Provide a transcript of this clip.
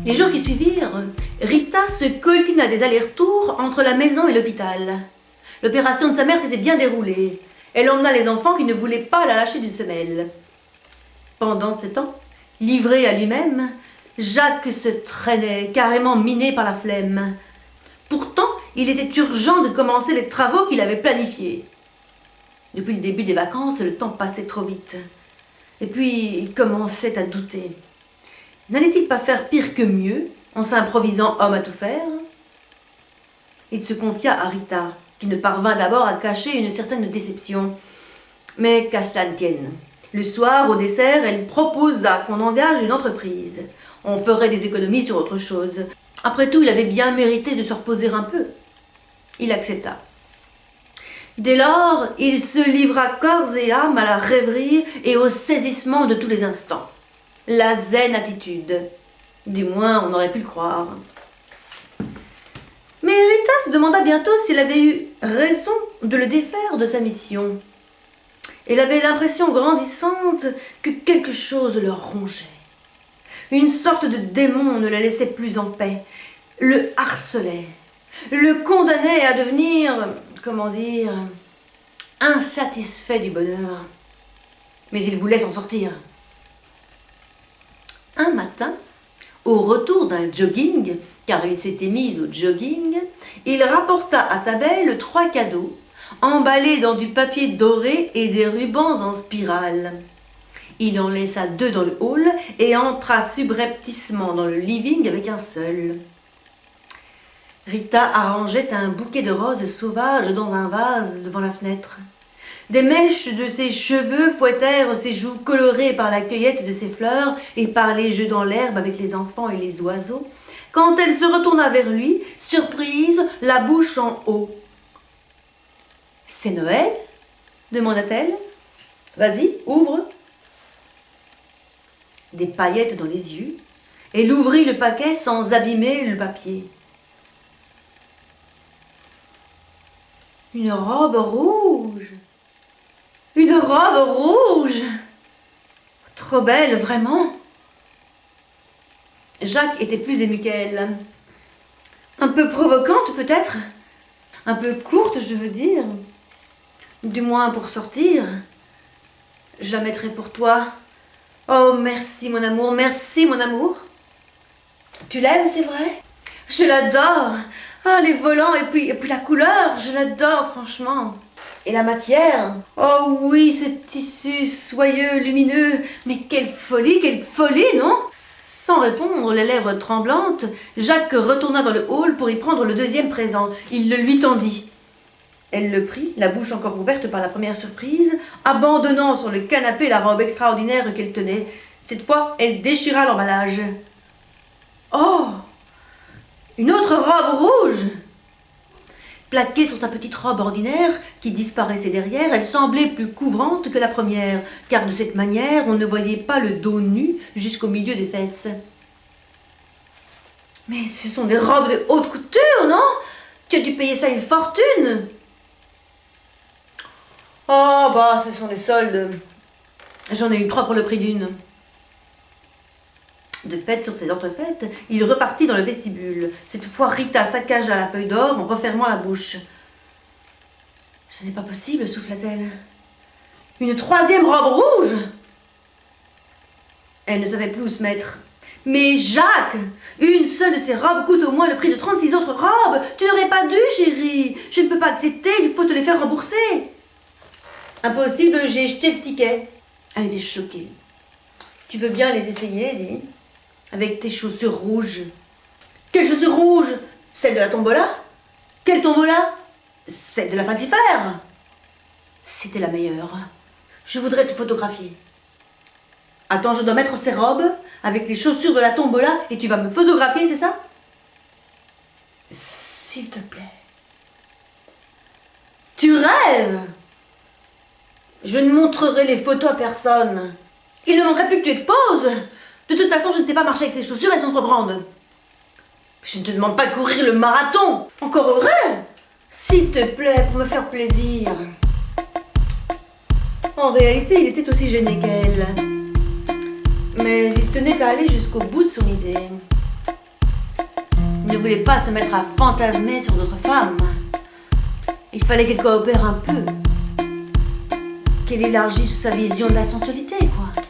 Les jours qui suivirent, Rita se coltina des allers-retours entre la maison et l'hôpital. L'opération de sa mère s'était bien déroulée. Elle emmena les enfants qui ne voulaient pas la lâcher d'une semelle. Pendant ce temps, livré à lui-même, Jacques se traînait, carrément miné par la flemme. Pourtant, il était urgent de commencer les travaux qu'il avait planifiés. Depuis le début des vacances, le temps passait trop vite. Et puis, il commençait à douter. N'allait-il pas faire pire que mieux, en s'improvisant homme à tout faire? Il se confia à Rita, qui ne parvint d'abord à cacher une certaine déception. Mais qu'à cela ne tienne. Le soir, au dessert, elle proposa qu'on engage une entreprise. On ferait des économies sur autre chose. Après tout, il avait bien mérité de se reposer un peu. Il accepta. Dès lors, il se livra corps et âme à la rêverie et au saisissement de tous les instants. La zen attitude. Du moins, on aurait pu le croire. Mais Rita se demanda bientôt s'il avait eu raison de le défaire de sa mission. Elle avait l'impression grandissante que quelque chose le rongeait. Une sorte de démon ne la laissait plus en paix, le harcelait, le condamnait à devenir, insatisfait du bonheur. Mais il voulait s'en sortir. Un matin, au retour d'un jogging, car il s'était mis au jogging, il rapporta à sa belle 3 cadeaux, emballés dans du papier doré et des rubans en spirale. Il en laissa 2 dans le hall et entra subrepticement dans le living avec un seul. Rita arrangeait un bouquet de roses sauvages dans un vase devant la fenêtre. Des mèches de ses cheveux fouettèrent ses joues colorées par la cueillette de ses fleurs et par les jeux dans l'herbe avec les enfants et les oiseaux, quand elle se retourna vers lui, surprise, la bouche en haut. « C'est Noël ?» demanda-t-elle. « Vas-y, ouvre. » Des paillettes dans les yeux, elle ouvrit le paquet sans abîmer le papier. Une robe rouge! Une robe rouge! Trop belle, vraiment! Jacques était plus ému qu'elle. Un peu provocante, peut-être? Un peu courte, je veux dire. Du moins pour sortir. Je la mettrai pour toi. Oh, merci, mon amour, merci, mon amour. Tu l'aimes, c'est vrai? Je l'adore. Ah, les volants et puis la couleur, je l'adore, franchement. Et la matière? Oh oui, ce tissu soyeux, lumineux. Mais quelle folie, non? Sans répondre, les lèvres tremblantes, Jacques retourna dans le hall pour y prendre le deuxième présent. Il le lui tendit. Elle le prit, la bouche encore ouverte par la première surprise, abandonnant sur le canapé la robe extraordinaire qu'elle tenait. Cette fois, elle déchira l'emballage. Oh! Une autre robe rouge! Plaquée sur sa petite robe ordinaire, qui disparaissait derrière, elle semblait plus couvrante que la première, car de cette manière, on ne voyait pas le dos nu jusqu'au milieu des fesses. Mais ce sont des robes de haute couture, non? Tu as dû payer ça une fortune! Oh, bah, ce sont des soldes. J'en ai eu 3 pour le prix d'une. De fait, sur ces entrefaites, il repartit dans le vestibule. Cette fois, Rita saccagea la feuille d'or en refermant la bouche. « Ce n'est pas possible, souffla-t-elle. Une 3e robe rouge !» Elle ne savait plus où se mettre. « Mais Jacques, une seule de ces robes coûte au moins le prix de 36 autres robes. Tu n'aurais pas dû, chérie. Je ne peux pas accepter, il faut te les faire rembourser. » Impossible, j'ai jeté le ticket. Elle était choquée. « Tu veux bien les essayer, dis ? Avec tes chaussures rouges. » Quelles chaussures rouges? Celles de la tombola? Quelle tombola? Celle de la Fatifère. C'était la meilleure. Je voudrais te photographier. Attends, je dois mettre ces robes avec les chaussures de la tombola et tu vas me photographier, c'est ça? S'il te plaît. Tu rêves? Je ne montrerai les photos à personne. Il ne manquerait plus que tu exposes. De toute façon, je ne sais pas marcher avec ces chaussures, elles sont trop grandes. Je ne te demande pas de courir le marathon. Encore heureux. S'il te plaît, pour me faire plaisir. En réalité, il était aussi gêné qu'elle. Mais il tenait à aller jusqu'au bout de son idée. voulait pas se mettre à fantasmer sur d'autres femmes. Il fallait qu'elle coopère un peu. Qu'elle élargisse sa vision de la sensualité, quoi.